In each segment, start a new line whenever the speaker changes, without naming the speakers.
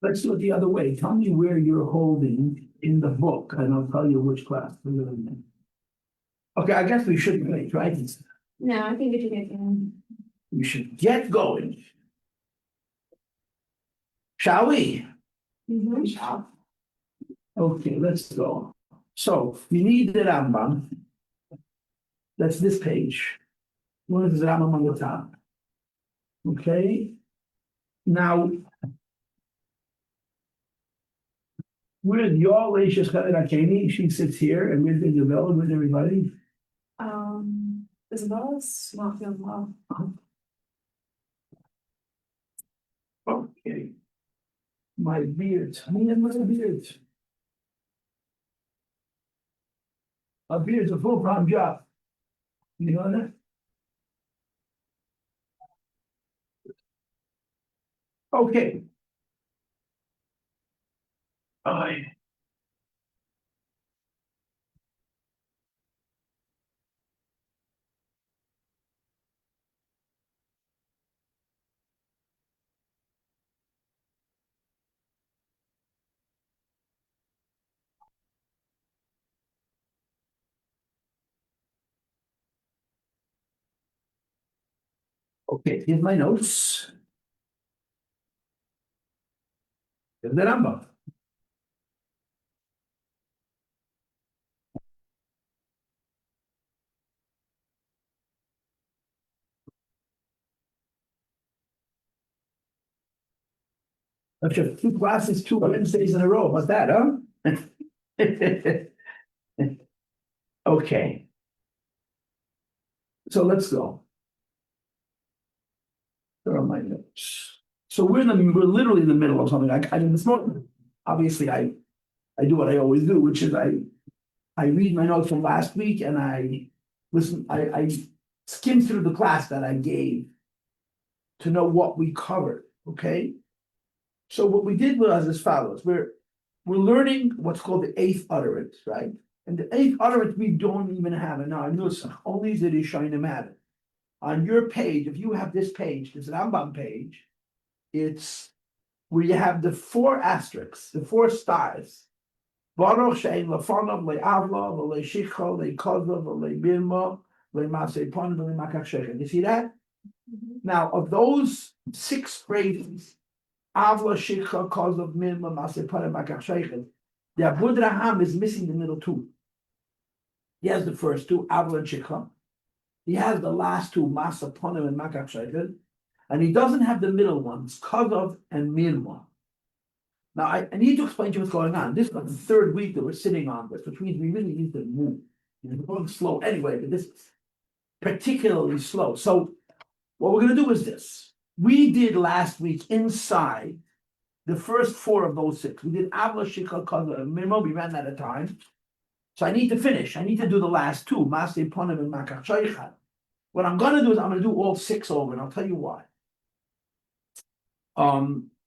Let's do it the other way. Tell me where you're holding in the book, and I'll tell you which class. Okay, I guess we shouldn't wait, right?
No, I think we should get going.
We should get going. Shall we?
Mhm.
Okay, let's go. So you need the Rambam. That's this page. What is the Rambam on the top? Okay. Now, with your Leisha's Rakeni, she sits here and we're the development with everybody.
Isabella's not feeling well.
Okay. My beard, me and my beard. A beard's a full-time job. You know that? Okay. I. Okay, here's my notes. Here's the Rambam. Okay, 2 classes, 2 Wednesdays in a row. What's that, huh? Okay. So let's go. There are my notes. So we're literally in the middle of something. I mean, this morning, obviously, I do what I always do, which is I read my notes from last week and I listen. I skim through the class that I gave to know what we covered. Okay. So what we did was as follows: we're learning what's called the 8th utterance, right? And the 8th utterance we don't even have it now. Only the Rishonim have it. On your page, if you have this page, this Rambam page, it's where you have the 4 asterisks, the 4 stars. Baruch she'ein lefonav le'avla v'le'shicha le'kozla v'le'birma le'masei pon v'le'makach shechem. You see that? Now, of those 6 phrases, avla, shicha, kozla, mirma, masei pon, makach shechem, the Abud Raham is missing the middle 2. He has the first 2, avla and shicha. He has the last 2, masa ponim and makach shechem, and he doesn't have the middle ones, kozov and mirma. Now, I need to explain to you what's going on. This is the 3rd week that we're sitting on this, which means we really need to move. We're going slow anyway, but this is particularly slow. So what we're going to do is this. We did last week inside the first 4 of those 6. We did Avla, Shikha, Kaza, and Mirmo. We ran out of time. So I need to finish. I need to do the last 2, Masei Ponim and Makach Shaychan. What I'm going to do is I'm going to do all 6 over, and I'll tell you why.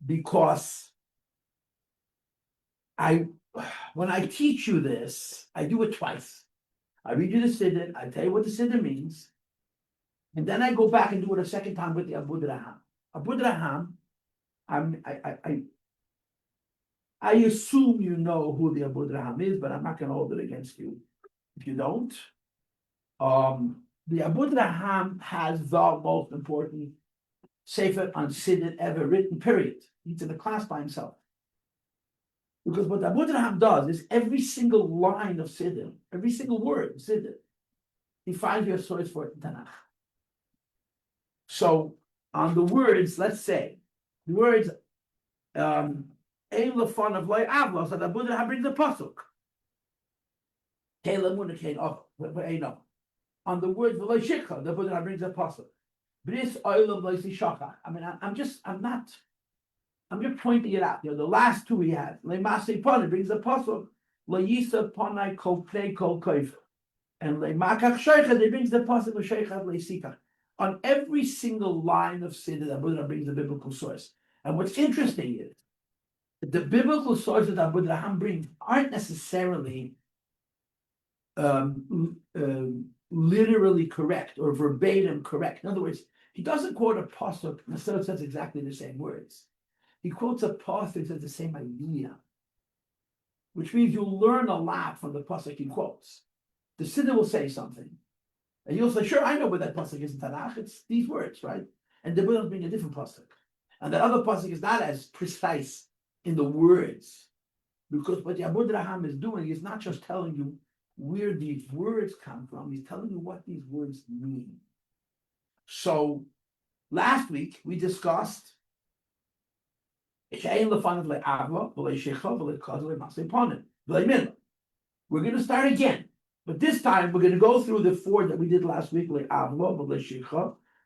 Because when I teach you this, I do it twice. I read you the Siddur, I tell you what the Siddur means, and then I go back and do it a second time with the Abud Raham. Abud Raham, I assume you know who the Abud Raham is, but I'm not going to hold it against you if you don't. The Abud Raham has the most important Sefer on Siddur ever written, period. He's in a class by himself. Because what Abud Raham does is every single line of Siddur, every single word of Siddur, he finds your source for it in Tanakh. So on the words, let's say, the words Ein lefon of loy avlos, that Abud Raham brings a pasuk. On the words of loy shikha, the Abud Raham brings a pasuk. Bris oilam loy sishachach. I mean, I'm just pointing it out. The last 2 he has. Le'masei pon, brings a pasuk. Le'yisa ponai kol pnei kol koif. And le'makach sheichad, he brings the pasuk le'sheichad le'sikach. On every single line of Siddur, the Abud Raham brings a biblical source. And what's interesting is that the biblical sources that Abud Raham brings aren't necessarily literally correct or verbatim correct. In other words, he doesn't quote a pasuk and so it says exactly the same words. he quotes a pasuk that's the same idea, which means you'll learn a lot from the pasuk he quotes. The Siddur will say something, and you'll say, "Sure, I know where that pasuk is in Tanakh. It's these words, right?" And the Bible bring a different pasuk, and that other pasuk is not as precise in the words, because what Yabud Raham is doing is not just telling you where these words come from; he's telling you what these words mean. So, last week we discussed. We're going to start again, but this time we're going to go through the four that we did last week, and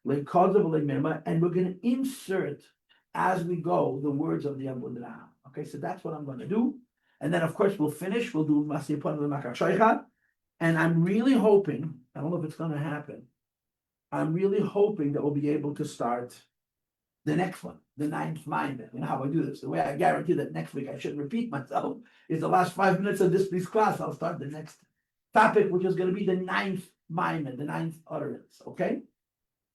we're going to insert as we go the words of the Abud Raham. Okay, so that's what I'm going to do, and then of course we'll finish. We'll do and I'm really hoping. I don't know if it's going to happen. I'm really hoping that we'll be able to start the next one, the ninth mind. You know how I do this. The way I guarantee that next week I shouldn't repeat myself is the last 5 minutes of this week's class. I'll start the next topic, which is going to be the ninth mind, the ninth utterance. Okay?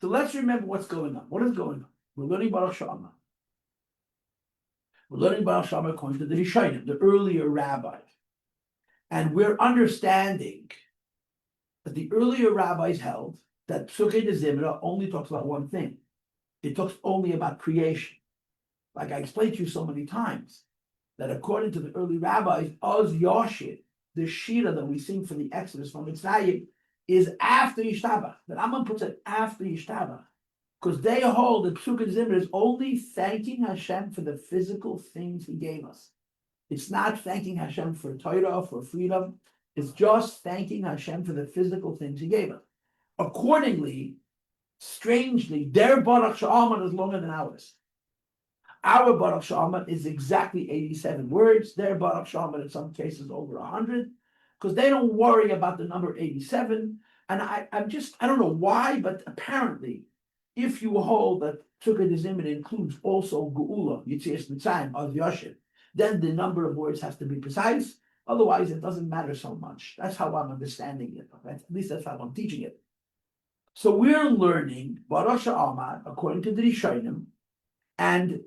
So let's remember what's going on. What is going on? We're learning Baruch Shama. We're learning Baruch Shama according to the Rishonim, the earlier rabbis. And we're understanding that the earlier rabbis held that Psukei de Zimra only talks about one thing. It talks only about creation. Like I explained to you so many times, that according to the early rabbis, Oz Yoshid, the Shira that we sing for the Exodus from Mitzrayim, is after Yishtabach. That Amman puts it after Yishtabach. Because they hold that Psukei Zimra is only thanking Hashem for the physical things he gave us. It's not thanking Hashem for Torah, for freedom. It's just thanking Hashem for the physical things he gave us. Accordingly, strangely, their Baruch Sha'aman is longer than ours. Our Baruch Sha'aman is exactly 87 words. Their Baruch Sha'aman in some cases over 100, because they don't worry about the number 87. And I don't know why, but apparently, if you hold that Psukei de Zimra includes also Geula, Yitzias Mitzrayim, Oz Yoshid, then the number of words has to be precise. Otherwise, it doesn't matter so much. That's how I'm understanding it. At least that's how I'm teaching it. So we're learning Baruch Sha'aman according to the Rishonim, and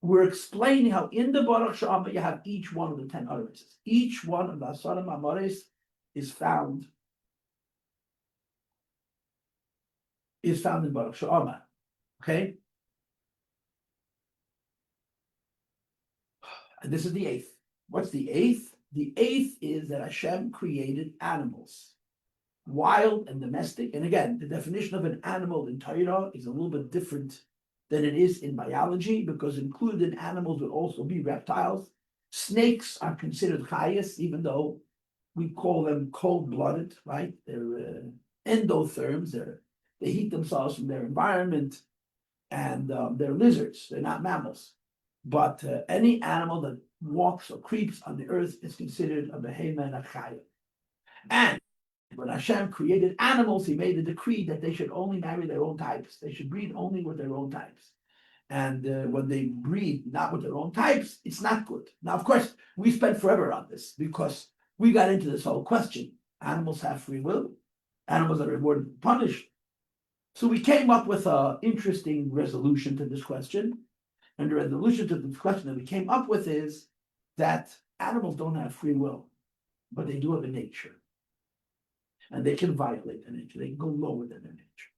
we're explaining how in the Baruch Sha'aman you have each one of the 10 utterances. Each one of the Asarim Amaris is found in Baruch Sha'aman. Okay? And this is the eighth. What's the eighth? The eighth is that Hashem created animals, wild and domestic. And again, the definition of an animal in Torah is a little bit different than it is in biology, because included in animals would also be reptiles. Snakes are considered chayas, even though we call them cold-blooded, right? They're endotherms. They heat themselves from their environment, and they're lizards. They're not mammals. But any animal that walks or creeps on the earth is considered a behema and a chaya. And when Hashem created animals, he made a decree that they should only marry their own types. They should breed only with their own types. And when they breed not with their own types, it's not good. Now, of course, we spent forever on this because we got into this whole question. Animals have free will. Animals are rewarded and punished. So we came up with an interesting resolution to this question. And the resolution to this question that we came up with is that animals don't have free will, but they do have a nature. And they can violate their nature. They can go lower than their nature.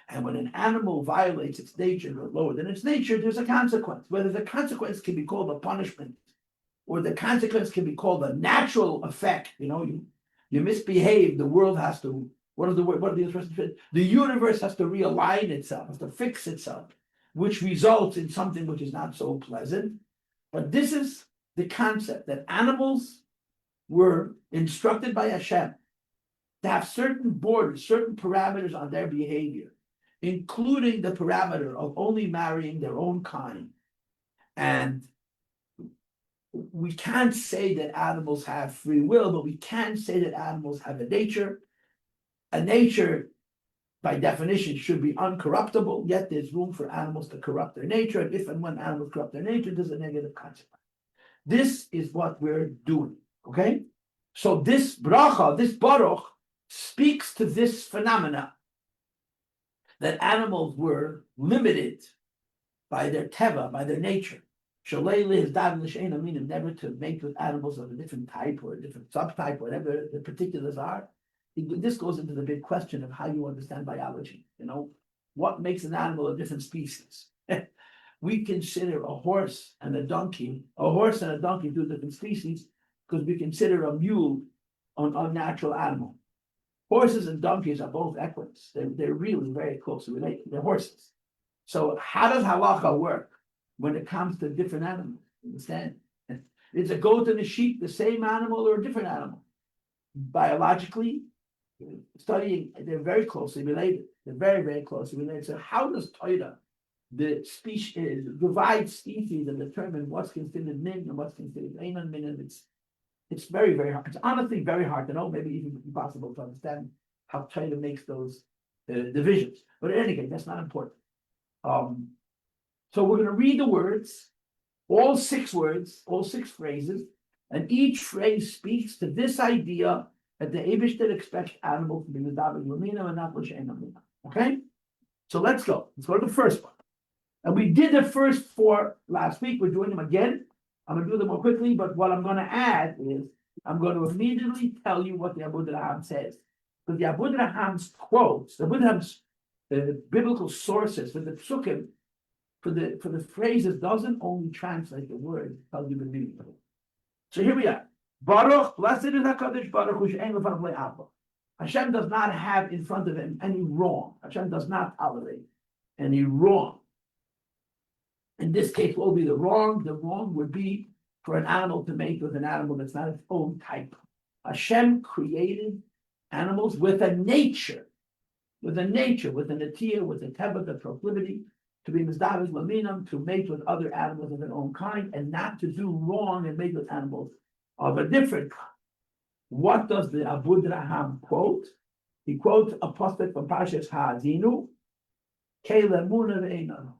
And when an animal violates its nature or lower than its nature, there's a consequence. Whether the consequence can be called a punishment, or the consequence can be called a natural effect. You misbehave, the world has to, what are the expressions? The universe has to realign itself, has to fix itself, which results in something which is not so pleasant. But this is the concept that animals were instructed by Hashem to have certain borders, certain parameters on their behavior, including the parameter of only marrying their own kind. And we can't say that animals have free will, but we can say that animals have a nature. A nature, by definition, should be uncorruptible, yet there's room for animals to corrupt their nature. And if and when animals corrupt their nature, there's a negative consequence. This is what we're doing, okay? So this bracha, this baruch, speaks to this phenomena that animals were limited by their teva, by their nature. Shalayla is that l'shein meaning never to mate with animals of a different type or a different subtype, whatever the particulars are. This goes into the big question of how you understand biology. What makes an animal a different species? We consider a horse and a donkey two different species because we consider a mule an unnatural animal. Horses and donkeys are both equids. They're really very closely related. They're horses. So how does halacha work when it comes to different animals? Understand? Is a goat and a sheep the same animal or a different animal? Biologically, studying, they're very closely related. They're very, very closely related. So how does Torah, the species, divide species and determine what's considered min and what's considered einan min? And it's very, very hard. It's honestly very hard to know, maybe even impossible to understand how Torah makes those divisions. But in any case, that's not important. So we're going to read the words, all six phrases, and each phrase speaks to this idea that the Eibishter expects animals to be medaber l'mina and not l'shein l'mina. Okay? So let's go. Let's go to the first one. And we did the first four last week. We're doing them again. I'm going to do them more quickly, but what I'm going to add is I'm going to immediately tell you what the Abud Raham says. Because the Abud Raham's quotes, the Abud Raham's biblical sources for the psukim, for the phrases, doesn't only translate the word, tells you the meaning of it. So here we are. Baruch, blessed is HaKadosh Baruch Hu she'en lefav le'ava. Hashem does not have in front of him any wrong. Hashem does not tolerate any wrong. In this case, what will be the wrong? The wrong would be for an animal to mate with an animal that's not its own type. Hashem created animals with a nature, with a natiya, with a teva, the proclivity to be mizdaviz laminam, to mate with other animals of their own kind, and not to do wrong and mate with animals of a different kind. What does the Abud Raham quote? He quotes a pasuk from Parshas Ha'azinu, Kele Muna ve'ein.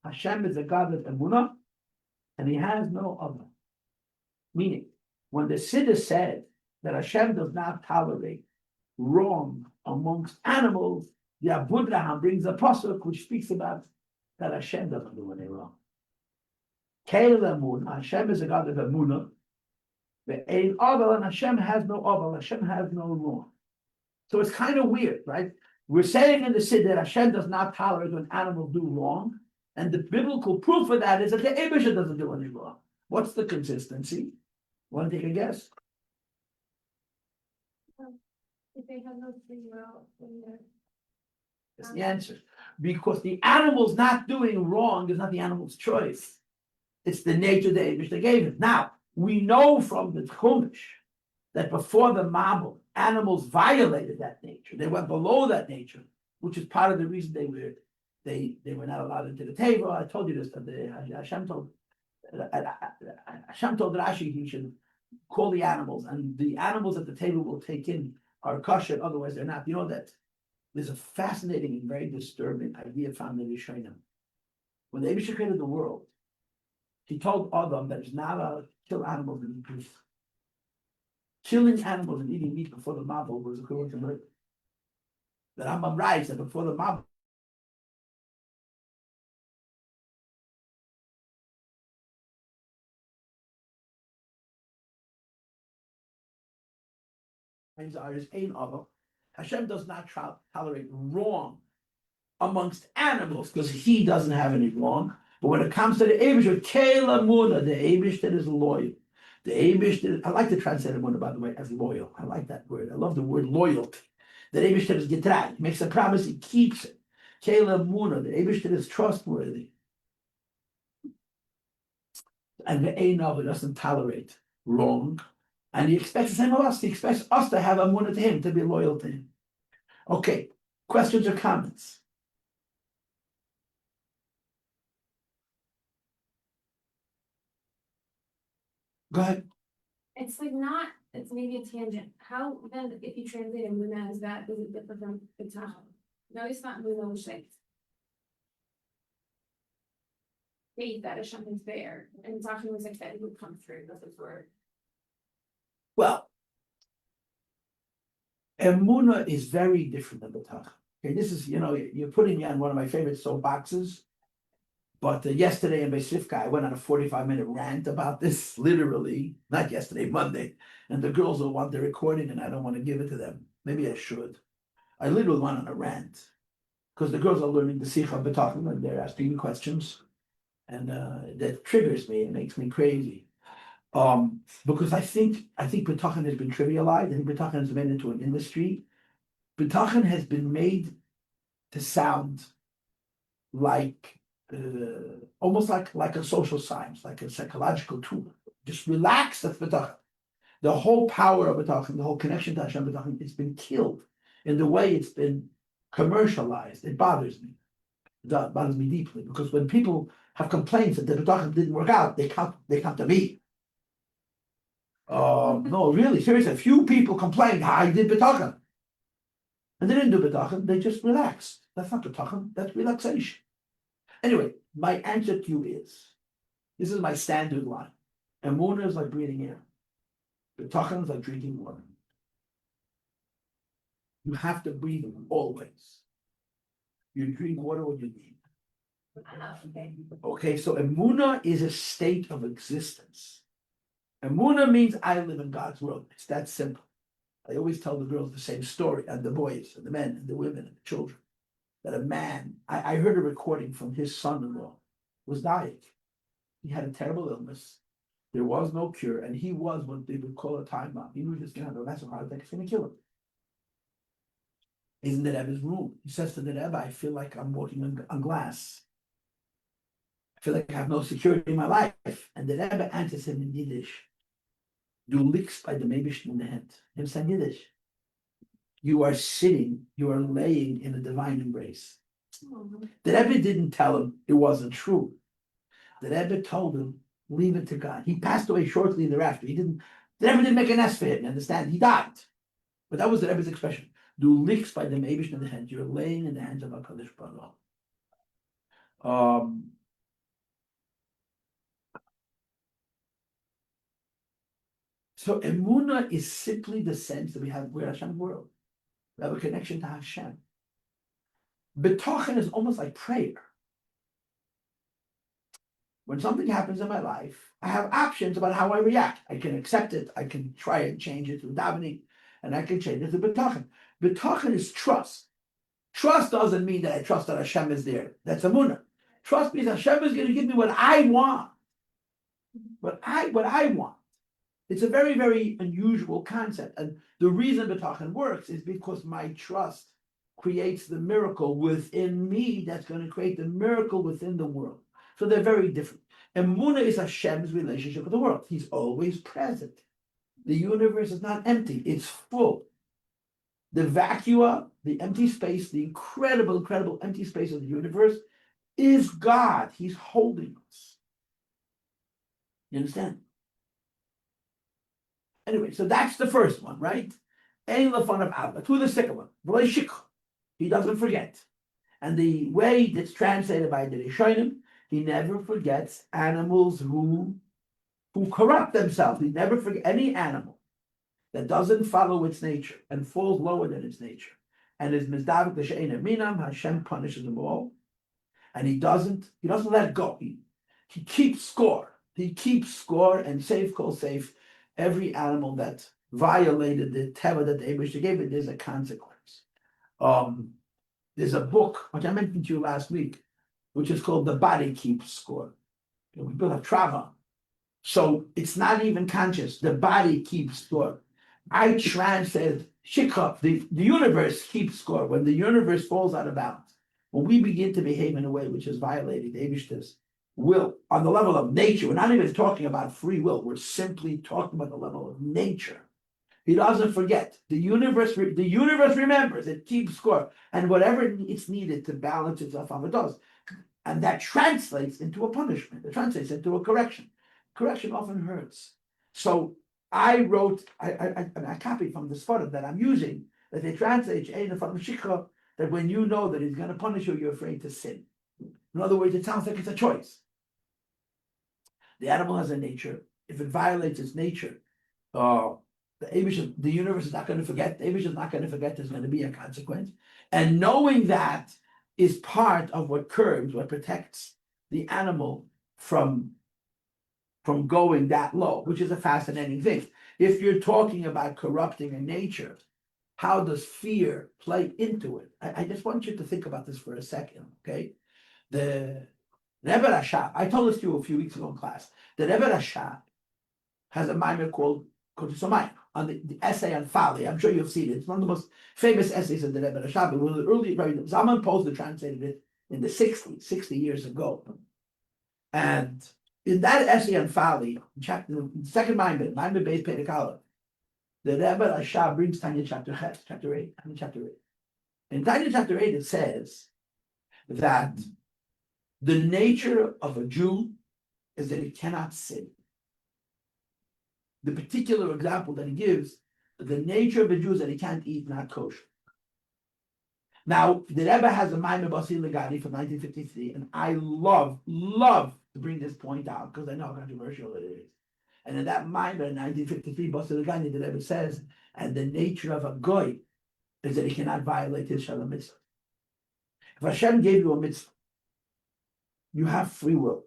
Hashem is a God of emunah, and he has no other. Meaning, when the Siddur said that Hashem does not tolerate wrong amongst animals, the Abud Raham brings a pasuk which speaks about that Hashem doesn't do any wrong. Kele Muna, Hashem is a God of emunah, ve'ein aval, and Hashem has no aval, Hashem has no wrong. So it's kind of weird, right? We're saying in the Siddur that Hashem does not tolerate when animals do wrong. And the biblical proof of that is that the Eibishter doesn't do any wrong. What's the consistency? Want to take a guess?
If they have no free will, then they're.
That's the answer. Because the animal's not doing wrong is not the animal's choice. It's the nature the Eibishter gave it. Now, we know from the Chodesh that before the Mabul, animals violated that nature. They went below that nature, which is part of the reason they were not allowed into the table. I told you this, that Hashem told Rashi he should call the animals, and the animals at the table will take in are kosher, otherwise they're not. You know that there's a fascinating and very disturbing idea found in Rishonim. When the Eibishter created the world, he told Adam that it's not allowed to kill animals and eat meat. Killing animals and eating meat before the Mabul was equivalent to murder. The Rambam writes that before the Mabul, Hashem does not tolerate wrong amongst animals because he doesn't have any wrong. But when it comes to the Eibishter, Kela Muna, the Eibishter is loyal. The Eibishter, I like to translate Muna, by the way, as loyal. I like that word. I love the word loyalty. The Eibishter is getrei. He makes a promise, he keeps it. Kela Muna, the Eibishter is trustworthy. And the Einav doesn't tolerate wrong. And he expects the same of us. He expects us to have amunah to him, to be loyal to him. Okay, questions or comments? Go ahead.
It's like not, it's maybe a tangent. How then, if you translate Muna as that, does it differ from B'tachon? No, it's not Muna l'sheit. Faith that Hashem is there, and B'tachon was like that it would come through, that's his word.
Well, emunah is very different than B'tachon. Okay, this is, you're putting me on one of my favorite soapboxes, But yesterday in Besifka, I went on a 45-minute rant about this, literally, not yesterday, Monday. And the girls will want the recording and I don't want to give it to them. Maybe I should. I literally went on a rant because the girls are learning the Sikha B'tachim and they're asking me questions. And that triggers me, it makes me crazy. Because I think B'tachim has been trivialized. I think B'tachim has been made into an industry. B'tachim has been made to sound like almost like a social science, like a psychological tool. Just relax, that's B'tachim. The whole power of B'tachim, the whole connection to Hashem B'tachim, it's been killed in the way it's been commercialized. It bothers me. It bothers me deeply because when people have complaints that the B'tachim didn't work out, they come to me. No, really, seriously, a few people complained, I did B'tachim. And they didn't do B'tachim, they just relaxed. That's not B'tachim, that's relaxation. Anyway, my answer to you is, this is my standard line. Emunah is like breathing air. B'tachim is like drinking water. You have to breathe always. You drink water when you need. Okay, so emunah is a state of existence. Emunah means I live in God's world. It's that simple. I always tell the girls the same story, and the boys, and the men, and the women, and the children. That a man, I heard a recording from his son-in-law, was dying. He had a terrible illness. There was no cure, and he was what they would call a time bomb. He was just going to have a massive heart attack. It's going to kill him. He's in the Rebbe's room. He says to the Rebbe, I feel like I'm walking on glass. I feel like I have no security in my life. And the Rebbe answers him in Yiddish. Du liegst bei dem Eibishter in the hand. Him saying Yiddish. You are sitting, you are laying in a divine embrace. The Rebbe didn't tell him it wasn't true. The Rebbe told him, leave it to God. He passed away shortly thereafter. The Rebbe didn't make a nest for him, you understand? He died. But that was the Rebbe's expression. Du liegst bei dem Eibishter in the hand. You're laying in the hands of HaKadosh Baruch Hu. So emunah is simply the sense that we're Hashem's world. We have a connection to Hashem. B'tachon is almost like prayer. When something happens in my life, I have options about how I react. I can accept it. I can try and change it through davening, and I can change it to b'tachon. B'tachon is trust. Trust doesn't mean that I trust that Hashem is there. That's emunah. Trust means Hashem is going to give me what I want. What I want. It's a very, very unusual concept. And the reason B'tachon works is because my trust creates the miracle within me that's going to create the miracle within the world. So they're very different. Emunah is Hashem's relationship with the world. He's always present. The universe is not empty, it's full. The vacua, the empty space, the incredible, incredible empty space of the universe is God. He's holding us. You understand? Anyway, so that's the first one, right? Ein lefanav avla. To the second one, he doesn't forget. And the way it's translated by the Rishonim, he never forgets animals who corrupt themselves. He never forgets any animal that doesn't follow its nature and falls lower than its nature. And is mizdavik l'she'ein minam, Hashem punishes them all. And he doesn't let go. He keeps score. He keeps score and safe call safe. Every animal that violated the teva that the Eibishter gave it, there's a consequence. There's a book, which I mentioned to you last week, which is called The Body Keeps Score. People have trauma. So it's not even conscious. The body keeps score. I translated Shikha, the universe keeps score. When the universe falls out of balance, when we begin to behave in a way which is violating the Eibishter's will, on the level of nature, we're not even talking about free will, we're simply talking about the level of nature. He doesn't forget. The universe remembers, it keeps score. And whatever it's needed to balance itself out, it does. And that translates into a punishment. It translates into a correction. Correction often hurts. So I wrote, I copied from this photo that I'm using, that they translate that when you know that he's going to punish you, you're afraid to sin. In other words, it sounds like it's a choice. The animal has a nature. If it violates its nature, the universe is not going to forget. The Eibush is not going to forget. There's going to be a consequence. And knowing that is part of what curbs, what protects the animal from going that low, which is a fascinating thing. If you're talking about corrupting a nature, how does fear play into it? I just want you to think about this for a second, okay? The Rebbe Rashab, I told this to you a few weeks ago in class. The Rebbe Rashab has a mimer called Kodesh on the essay on folly. I'm sure you've seen it. It's one of the most famous essays of the Rebbe Rashab. It was early, Zaman Posner translated it in the 60s, 60 years ago. And in that essay on folly, the second mimer based Pedikala, the Rebbe Rashab brings Tanya chapter 8, Tanya chapter 8. In Tanya chapter 8, it says that the nature of a Jew is that he cannot sin. The particular example that he gives, the nature of a Jew is that he can't eat not kosher. Now, the Rebbe has a Maimon Basi Legani from 1953, and I love to bring this point out because I know how controversial it is. And in that Maimon in 1953, Basi Legani, the Rebbe says, and the nature of a goy is that he cannot violate his shalom mitzvah. If Hashem gave you a mitzvah, you have free will,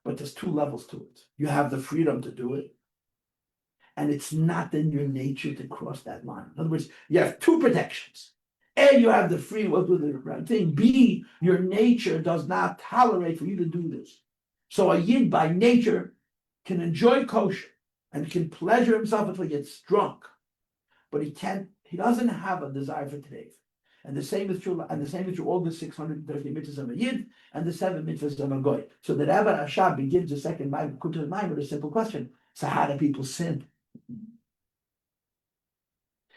but there's two levels to it. You have the freedom to do it, and it's not in your nature to cross that line. In other words, you have two protections. A, you have the free will to do the right thing. B, your nature does not tolerate for you to do this. So a Yid by nature can enjoy kosher and can pleasure himself until he gets drunk, but he doesn't have a desire for today. And the same is true, all the 630 mitzvahs of a Yid and the 7 mitzvahs of a Goy. So the Rabbi Rashab begins the second mind with a simple question. So how do people sin?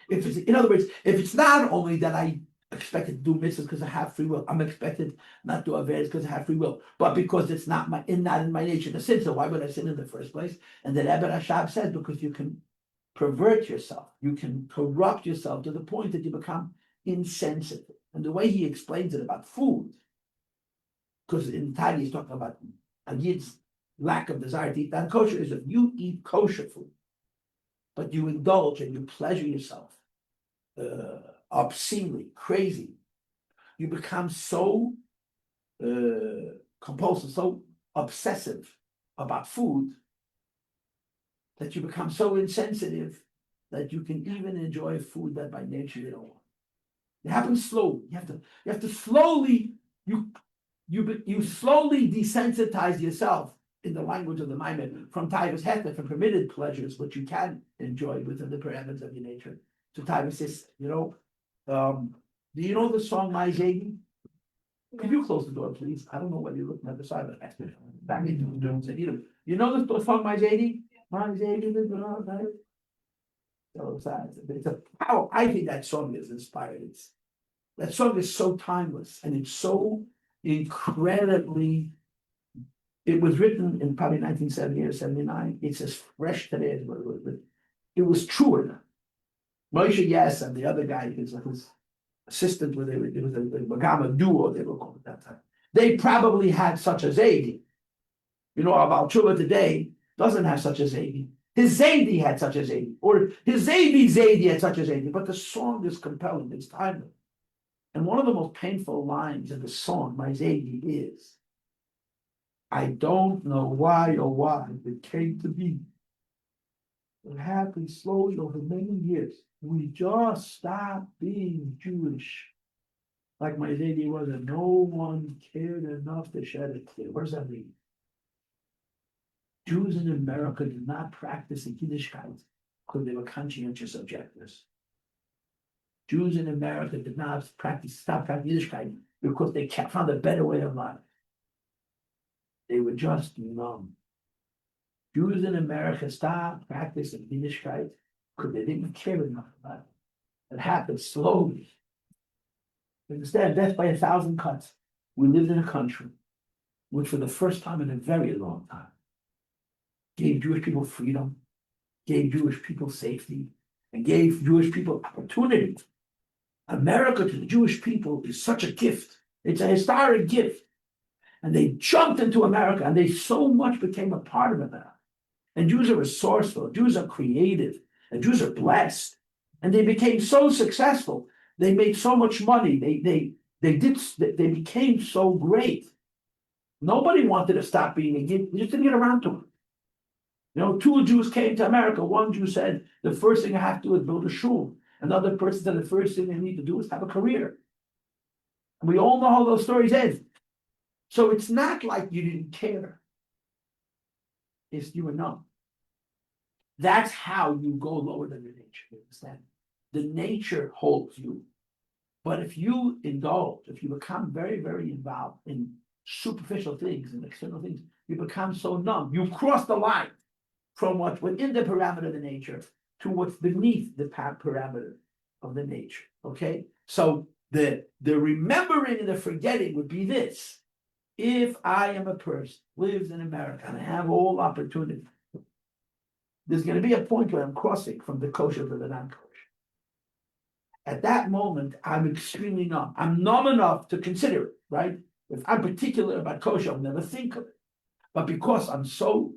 In other words, if it's not only that I expected to do mitzvahs because I have free will, I'm expected not to do averes because I have free will, but because it's not in my nature to sin, so why would I sin in the first place? And the Rabbi Rashab says, because you can pervert yourself, you can corrupt yourself to the point that you become insensitive. And the way he explains it about food, because in Tanya he's talking about a Yid's lack of desire to eat non-kosher, is if you eat kosher food, but you indulge and you pleasure yourself obscenely, crazy, you become so compulsive, so obsessive about food that you become so insensitive that you can even enjoy food that by nature you don't want. It happens slowly. You have to slowly, you slowly desensitize yourself in the language of the Maimon from Taivas Heta, from permitted pleasures, which you can enjoy within the parameters of your nature, to Taivas His, do you know the song My Zaydi? Could you close the door, please? I don't know whether you're looking at the side of the back into the domes. You know the song My Zaydi? My Zaydi, so it's a power. I think that song is inspired. That song is so timeless and it's so incredibly. It was written in probably 1970 or 79. It's as fresh today as what it was written. It was truer. Moshe Yes and the other guy, his assistant, it was a Magama duo, they were called at that time. They probably had such a Zaidi. About Chula today doesn't have such a Zaidi. His Zaidi had such a Zaidi, or his Zaidi had such a Zaidi, but the song is compelling, it's timeless. And one of the most painful lines in the song, My Zaidi, is, I don't know why it came to be. It happened slowly over many years. We just stopped being Jewish. Like my Zaidi was, and no one cared enough to shed a tear. What does that mean? Jews in America did not practice Yiddishkeit because they were conscientious objectors. Jews in America did not stop practicing Yiddishkeit because they found a better way of life. They were just numb. Jews in America stopped practicing Yiddishkeit because they didn't care enough about it. It happened slowly. Instead of death by 1,000 cuts, we lived in a country which, for the first time in a very long time, gave Jewish people freedom, gave Jewish people safety, and gave Jewish people opportunity. America to the Jewish people is such a gift. It's a historic gift. And they jumped into America and they so much became a part of America. And Jews are resourceful, Jews are creative, and Jews are blessed. And they became so successful. They made so much money. They became so great Nobody wanted to stop being a Yid, they just didn't get around to it. You know, two Jews came to America. One Jew said, the first thing I have to do is build a shul. Another person said, the first thing I need to do is have a career. And we all know how those stories end. So it's not like you didn't care. It's you were numb. That's how you go lower than the nature, you understand? The nature holds you. But if you indulge, if you become very, very involved in superficial things and external things, you become so numb. You cross the line from what's within the parameter of the nature to what's beneath the parameter of the nature. Okay? So the remembering and the forgetting would be this. If I am a person lives in America and I have all opportunity, there's going to be a point where I'm crossing from the kosher to the non-kosher. At that moment, I'm extremely numb. I'm numb enough to consider it, right? If I'm particular about kosher, I'll never think of it. But because I'm so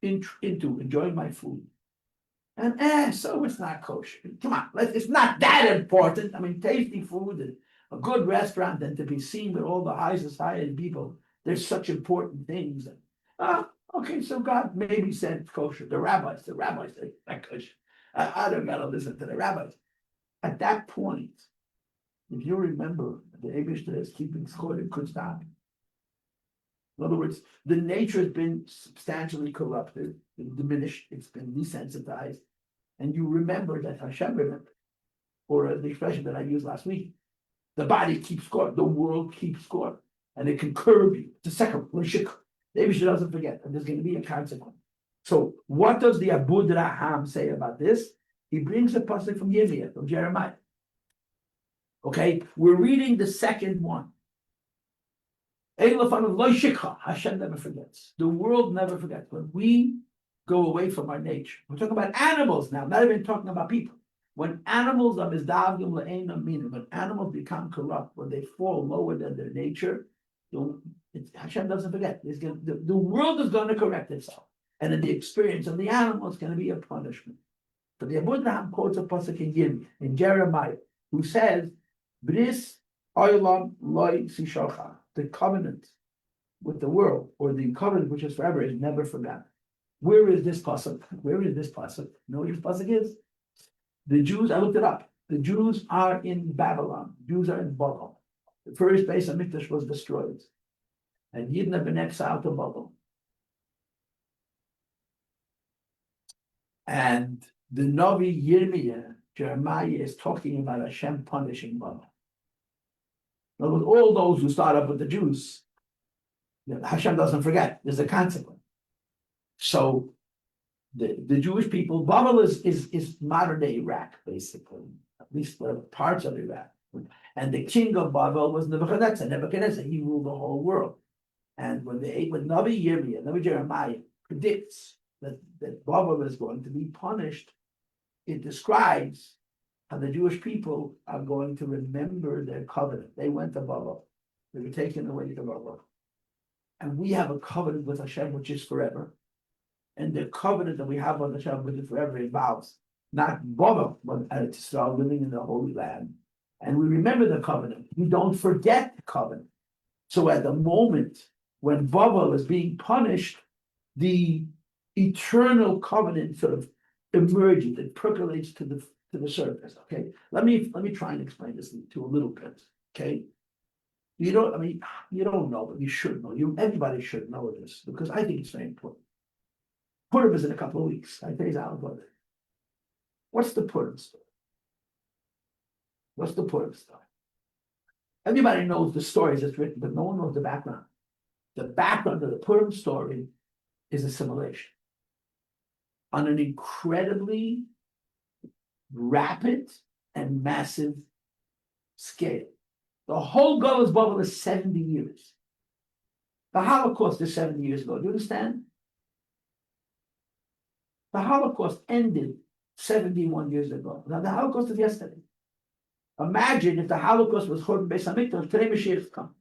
into enjoying my food, and so it's not kosher. Come on, it's not that important. I mean, tasty food and a good restaurant and to be seen with all the high society people, there's such important things. Okay, so God maybe said kosher. The rabbis say not kosher. I don't gotta listen to the rabbis. At that point, if you remember, the Eibishter is keeping score, it could stop. In other words, the nature has been substantially corrupted, diminished, it's been desensitized, and you remember that Hashem remembered, or the expression that I used last week, the body keeps score, the world keeps score, and it can curb you. It's a second, the Eibishter doesn't forget, and there's going to be a consequence. So, what does the Abud Raham say about this? He brings a pasuk from Yirmiyah, from Jeremiah. Okay, we're reading the second one. Hashem never forgets. The world never forgets. When we go away from our nature, we're talking about animals now, not even talking about people. When animals are mizdavim le'enam minim, when animals become corrupt, when they fall lower than their nature, Hashem doesn't forget. The world is going to correct itself. And in the experience of the animal, it's going to be a punishment. So the Abud Raham quotes a pasuk in Jeremiah, who says, Bris olam loy sishocha, the covenant with the world, or the covenant which is forever, is never forgotten. Where is this pasuk? Where is this pasuk? You know what this pasuk is? The Jews, I looked it up. The Jews are in Babylon. Jews are in Babel. The first base of Mikdash was destroyed. And Yidden have been exiled to Babel. And the Navi Yirmiyah, Jeremiah, is talking about Hashem punishing Babel. In other words, all those who start up with the Jews, Hashem doesn't forget. There's a consequence. So the Jewish people, Babel is modern day Iraq, basically, at least parts of Iraq. And the king of Babel was Nebuchadnezzar. Nebuchadnezzar, he ruled the whole world. And when Navi Yirmiyah, Navi Jeremiah predicts that Babel is going to be punished, it describes how the Jewish people are going to remember their covenant. They went to Babel. They were taken away to Babel. And we have a covenant with Hashem, which is forever. And the covenant that we have with Hashem, which is forever, involves not Babel, but Eretz Yisrael, living in the Holy Land. And we remember the covenant. We don't forget the covenant. So at the moment when Babel is being punished, the eternal covenant sort of emerges, it percolates to the surface. Okay, let me try and explain this to a little bit. Okay, you don't know, but you should know. Everybody should know this because I think it's very important. Purim is in a couple of weeks. I tell you how about it. What's the Purim story? What's the Purim story? Everybody knows the stories that's written, but no one knows the background. The background of the Purim story is assimilation on an incredibly rapid and massive scale. The whole Golos Bubble is 70 years. The Holocaust is 70 years ago. Do you understand? The Holocaust ended 71 years ago. Now the Holocaust is yesterday. Imagine if the Holocaust was Churban Beis Hamikdash, today Mashiach come.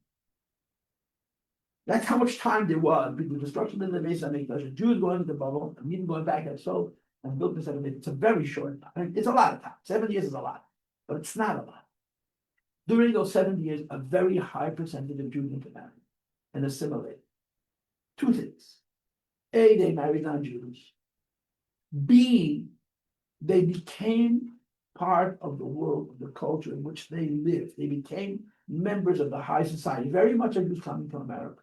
That's how much time there was between the destruction of the Beis Hamikdash, the Jews going into the bubble, and even going back and so and built this. It's a very short time. I mean, it's a lot of time. 7 years is a lot, but it's not a lot. During those 70 years, a very high percentage of Jews intermarried and assimilated. Two things. A, they married non-Jews. B, they became part of the world, of the culture in which they lived. They became members of the high society, very much like Jews coming to America.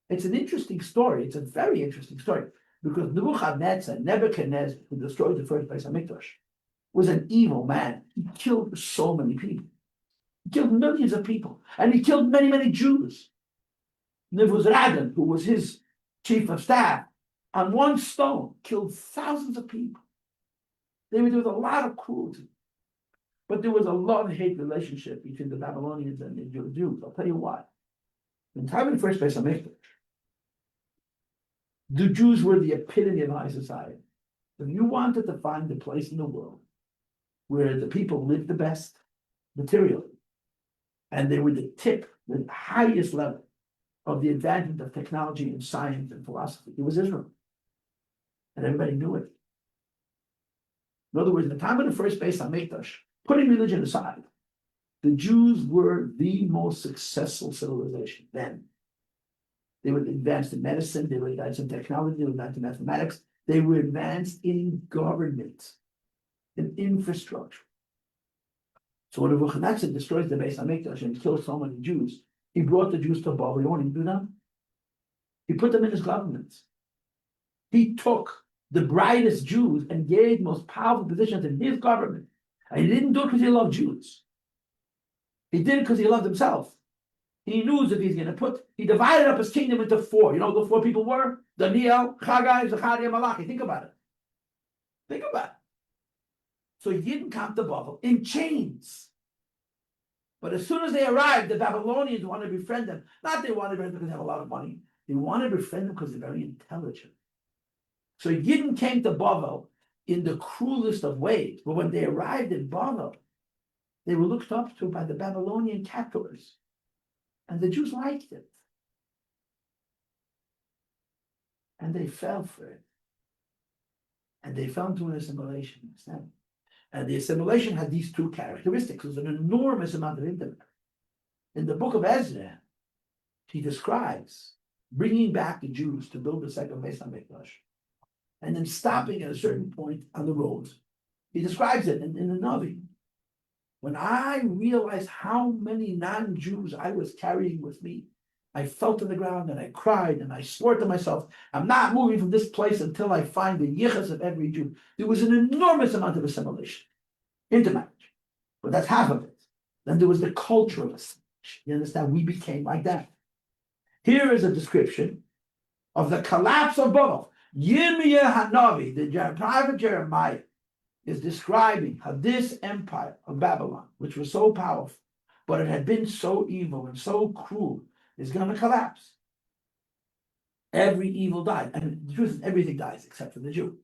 It's an interesting story. It's a very interesting story because Nebuchadnezzar, who destroyed the first place of Mikdash, was an evil man. He killed so many people. He killed millions of people, and he killed many, many Jews. Nebuzaradan, who was his chief of staff, on one stone killed thousands of people. There was a lot of cruelty. But there was a love-hate relationship between the Babylonians and the Jews. I'll tell you why. In the time of the first place of Mikdash, the Jews were the epitome of high society. If you wanted to find a place in the world where the people lived the best materially, and they were the tip, the highest level of the advancement of technology and science and philosophy, it was Israel. And everybody knew it. In other words, in the time of the first base on Mikdash, putting religion aside, the Jews were the most successful civilization then. They were advanced in medicine, they were advanced in technology, they were advanced in mathematics, they were advanced in government, in infrastructure. So when Nebuchadnezzar destroys the base on Mikdash and kills so many Jews, he brought the Jews to Babylon. You want to do that? He put them in his government. He took the brightest Jews and gave most powerful positions in his government. And he didn't do it because he loved Jews. He did it because he loved himself. He knew that he's going to he divided up his kingdom into four. You know who the four people were? Daniel, Haggai, Zechariah, Malachi. Think about it. Think about it. So he didn't come to Babel in chains. But as soon as they arrived, the Babylonians wanted to befriend them. Not they wanted to befriend them because they have a lot of money. They wanted to befriend them because they're very intelligent. So Yidden came to Babel in the cruelest of ways. But when they arrived in Babel, they were looked up to by the Babylonian captors. And the Jews liked it. And they fell for it. And they fell into an assimilation. And the assimilation had these two characteristics. It was an enormous amount of intellect. In the book of Ezra, he describes bringing back the Jews to build the second base on Mikdash, and then stopping at a certain point on the road. He describes it in the Navi. When I realized how many non-Jews I was carrying with me, I fell to the ground and I cried and I swore to myself, I'm not moving from this place until I find the yichus of every Jew. There was an enormous amount of assimilation into marriage, but that's half of it. Then there was the cultural assimilation. You understand? We became like that. Here is a description of the collapse of Babel. Yirmiyah Hanavi, the prophet Jeremiah, is describing how this empire of Babylon, which was so powerful, but it had been so evil and so cruel, is going to collapse. Every evil died. And the truth is, everything dies except for the Jew.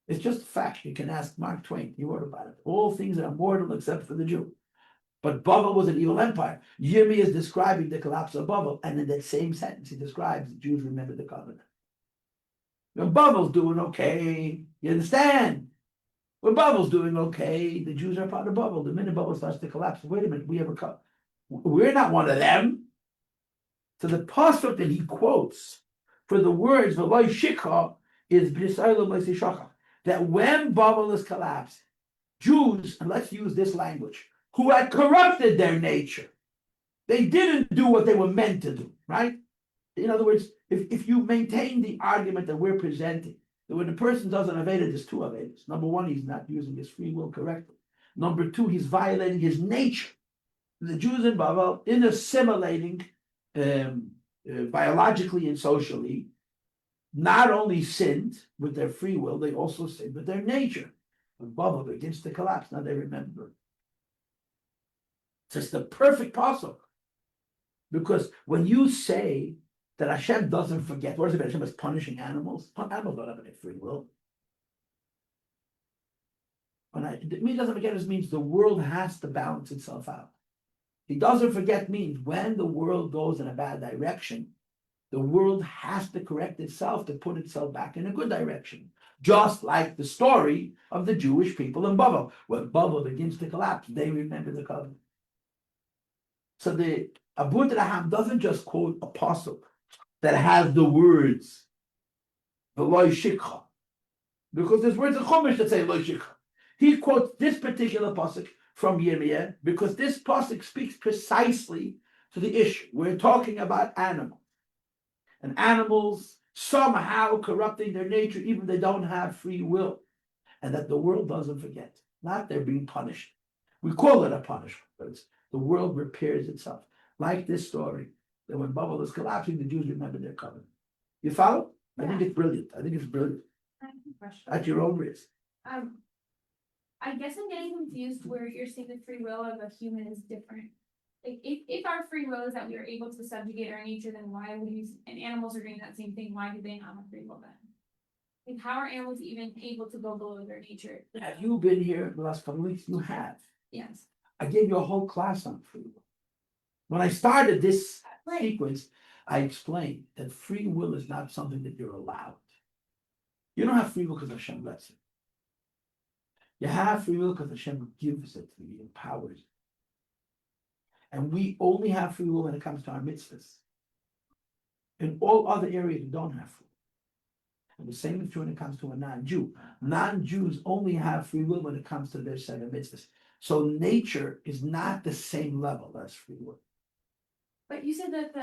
It's just a fact. You can ask Mark Twain. He wrote about it. All things are mortal except for the Jew. But Babel was an evil empire. Yirmiyah is describing the collapse of Babel. And in that same sentence, he describes the Jews remember the covenant. When Babel's doing okay, you understand? When Babel's doing okay, the Jews are part of Babel. The minute Babel starts to collapse, wait a minute, we're not one of them. So the pasuk that he quotes for the words "V'loy shikha" is that when Babel is collapsed, Jews, and let's use this language, who had corrupted their nature, they didn't do what they were meant to do, right? In other words, if you maintain the argument that we're presenting, that when a person does an Aveda, there's two Avedas. Number one, he's not using his free will correctly. Number two, he's violating his nature. The Jews in Babel, in assimilating biologically and socially, not only sinned with their free will, they also sinned with their nature. When Babel begins to collapse, now they remember. It's just the perfect pasuk. Because when you say that Hashem doesn't forget, what is it about Hashem is punishing animals? Animals don't have any free will. It means doesn't forget it means the world has to balance itself out. He doesn't forget means when the world goes in a bad direction, the world has to correct itself to put itself back in a good direction. Just like the story of the Jewish people in Babel. When Babel begins to collapse, they remember the covenant. So the Abu Draham doesn't just quote a pasuk that has the words the loy shikha, because there's words in Chumash that say loy shikha. He quotes this particular pasuk from Yirmiyah because this pasuk speaks precisely to the issue. We're talking about animals, and animals somehow corrupting their nature, even they don't have free will, and that the world doesn't forget. Not they're being punished. We call it a punishment, but it's the world repairs itself. Like this story, that when Babel is collapsing, the Jews remember their covenant. You follow? I think it's brilliant. I think it's brilliant.
I have a question.
At your own risk.
I guess I'm getting confused where you're saying the free will of a human is different. Like, if our free will is that we are able to subjugate our nature, then why would we, and animals are doing that same thing, why do they not have free will then? Like, how are animals even able to go below their nature?
Have you been here the last couple of weeks? You have.
Yes.
I gave you a whole class on free will. When I started this
Right.
sequence, I explained that free will is not something that you're allowed. You don't have free will because Hashem lets it. You have free will because Hashem gives it to you, empowers you. And we only have free will when it comes to our mitzvahs. In all other areas, we don't have free will. And the same is true when it comes to a non-Jew. Non-Jews only have free will when it comes to their 7 mitzvahs. So nature is not the same level as free will.
But you said that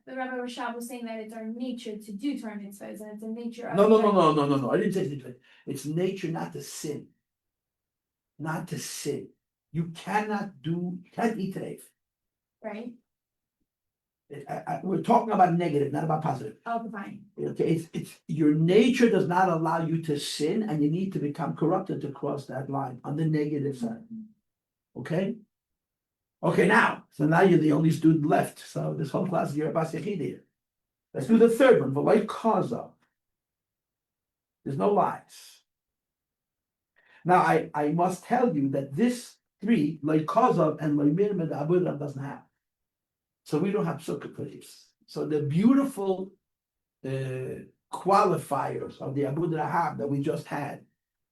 the Rabbi Rosh was saying that it's our nature to do Torah mitzvahs, and it's a nature of.
No. I didn't say it. It's nature not to sin. Not to sin. You can't eat today.
Right?
We're talking about negative, not about positive.
Oh, fine.
Okay, it's your nature does not allow you to sin, and you need to become corrupted to cross that line on the negative side. Okay? Okay, now you're the only student left. So this whole class is your Abbas Yechidi. Let's do the third one, V'loi Kaza. There's no lies. Now I must tell you that this 3, Loi Kaza and Loi Mirim and Aburam doesn't have. So we don't have sukkah for this. So the beautiful qualifiers of the Abu Rahab that we just had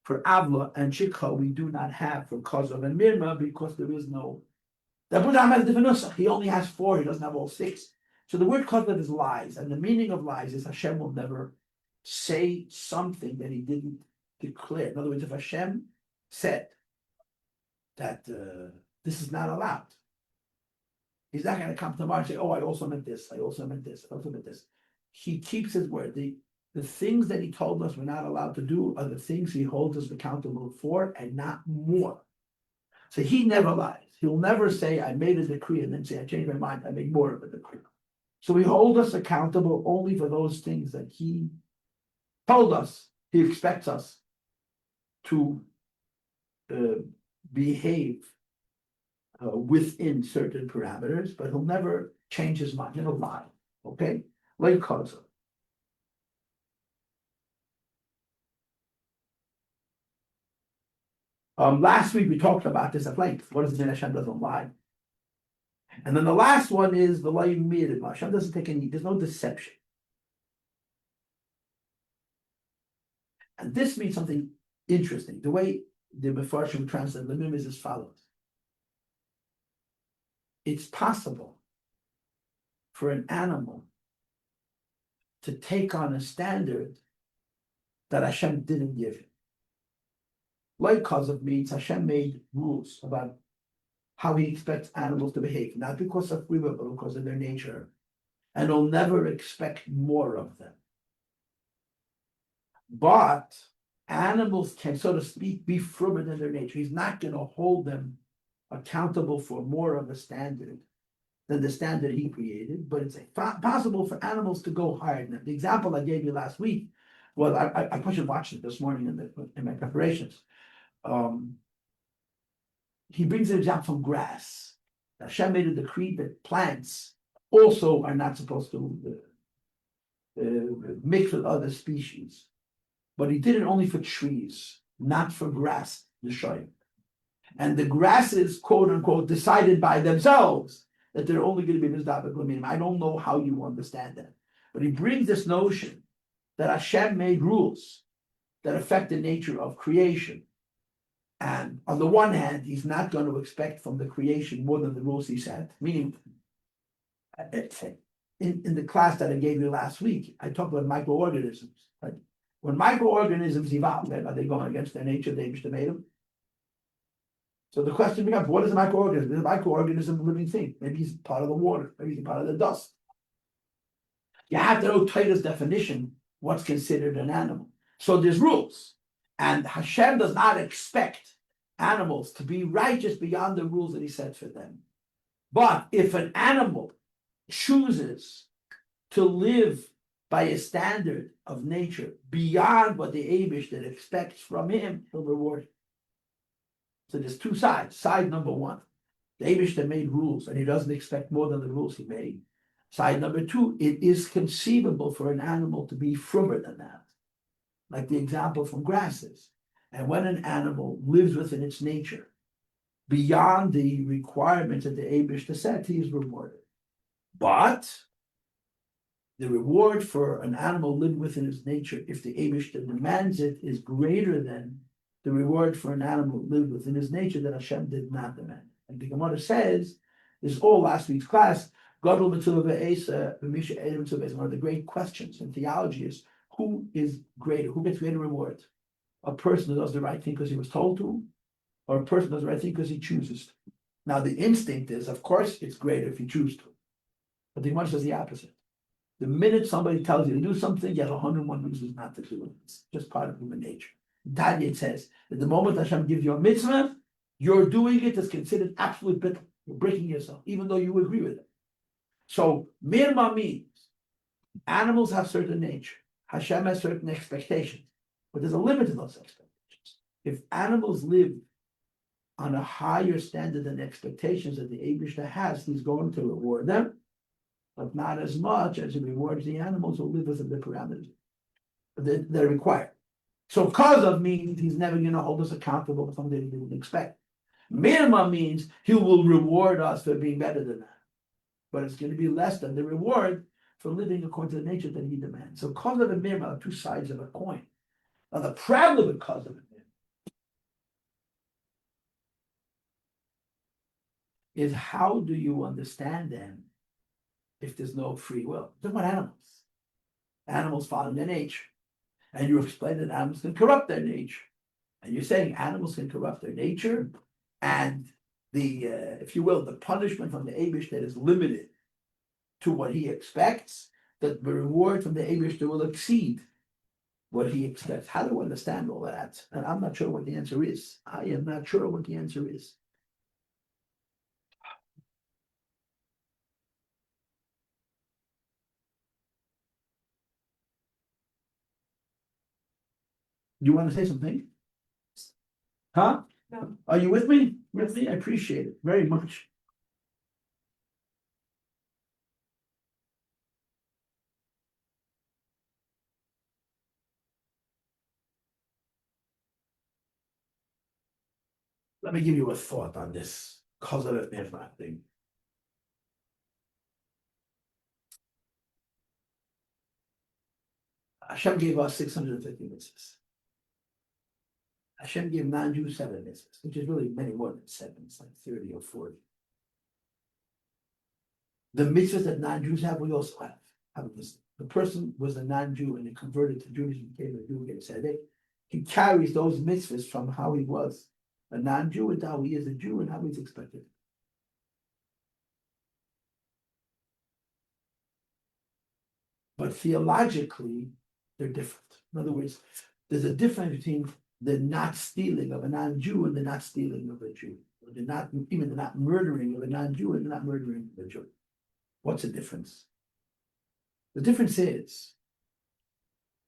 for Avla and Shikha, we do not have for Kazav and Mirma because there is no. The Abu Rahab has a different nusach. He only has 4. He doesn't have all 6. So the word Kazav is lies, and the meaning of lies is Hashem will never say something that He didn't declare. In other words, if Hashem said that this is not allowed, He's not going to come tomorrow and say, "Oh, I also meant this. I also meant this. I also meant this." He keeps His word. The things that He told us we're not allowed to do are the things He holds us accountable for, and not more. So He never lies. He'll never say, "I made a decree," and then say, "I changed my mind. I made more of a decree." So He holds us accountable only for those things that He told us. He expects us to behave within certain parameters, but He'll never change His mind. He'll lie. Okay? Like Kaza. Last week we talked about this at length. What does it mean Hashem doesn't lie? And then the last one is the lie mirim. Hashem doesn't take any, there's no deception. And this means something interesting. The way the Mefarshim translate limim is as follows. It's possible for an animal to take on a standard that Hashem didn't give him. Like Kazav means Hashem made rules about how He expects animals to behave, not because of free will, but because of their nature. And He'll never expect more of them. But animals can, so to speak, be frugal in their nature. He's not going to hold them accountable for more of a standard than the standard He created, but it's possible for animals to go higher. Now, the example I gave you last week, well, I should watch it this morning in my preparations. He brings an example from grass. Hashem made a decree that plants also are not supposed to mix with other species, but He did it only for trees, not for grass, the shoyim. And the grasses, quote unquote, decided by themselves that they're only going to be mizdabek l'minim. I don't know how you understand that, but he brings this notion that Hashem made rules that affect the nature of creation. And on the one hand, He's not going to expect from the creation more than the rules He set. Meaning, in the class that I gave you last week, I talked about microorganisms. Right? When microorganisms evolve, are they going against their nature? They made them. So the question becomes, what is a microorganism? Is a microorganism a living thing? Maybe he's part of the water. Maybe he's part of the dust. You have to know Torah's definition, what's considered an animal. So there's rules. And Hashem does not expect animals to be righteous beyond the rules that he set for them. But if an animal chooses to live by a standard of nature beyond what the Eibishter expects from him, he'll reward him. So there's two sides. Side number one, the Eibishter made rules and he doesn't expect more than the rules he made. Side number two, it is conceivable for an animal to be frummer than that. Like the example from grasses. And when an animal lives within its nature, beyond the requirements that the Eibishter set, he is rewarded. But the reward for an animal living within its nature, if the Eibishter demands it, is greater than the reward for an animal lived within his nature that Hashem did not demand. And the Gemara says, this is all last week's class, Gadol Mitzvah Ve'esa, V'misha Edom Mitzvah Ve'esa. One of the great questions in theology is, who is greater? Who gets greater reward? A person who does the right thing because he was told to, or a person who does the right thing because he chooses to. Now the instinct is, of course, it's greater if you choose to. But the Gemara says the opposite. The minute somebody tells you to do something, you have 101 reasons not to do it. It's just part of human nature. Tanya, it says that the moment Hashem gives you a mitzvah, you're doing it is considered absolute bittul. You're breaking yourself, even though you agree with it. So mirma means animals have certain nature. Hashem has certain expectations, but there's a limit to those expectations. If animals live on a higher standard than expectations that the Eibishter has, he's going to reward them, but not as much as he rewards the animals who live within the parameters that they're required. So cause of means he's never going to hold us accountable for something we didn't expect. Minima means he will reward us for being better than that. But it's going to be less than the reward for living according to the nature that he demands. So cause of and minima are two sides of a coin. Now the problem with cause of and minima is, how do you understand them if there's no free will? They're about animals. Animals follow their nature. And you explain that animals can corrupt their nature. And you're saying animals can corrupt their nature, and the, if you will, the punishment from the Eibishter is limited to what he expects, that the reward from the Eibishter will exceed what he expects. How do you understand all that? And I'm not sure what the answer is. I am not sure what the answer is. You want to say something? Huh?
No.
Are you with me? With me? I appreciate it very much. Let me give you a thought on this causative mirma thing. Hashem gave us 650 mitzvahs. Hashem gave non-Jews 7 mitzvahs, which is really many more than 7. It's like 30 or 40. The mitzvahs that non-Jews have, we also have. The person was a non-Jew and he converted to Judaism, became a Jew, he carries those mitzvahs from how he was a non-Jew and how he is a Jew and how he's expected. But theologically, they're different. In other words, there's a difference between the not stealing of a non-Jew and the not stealing of a Jew. Or the not murdering of a non-Jew and the not murdering of a Jew. What's the difference? The difference is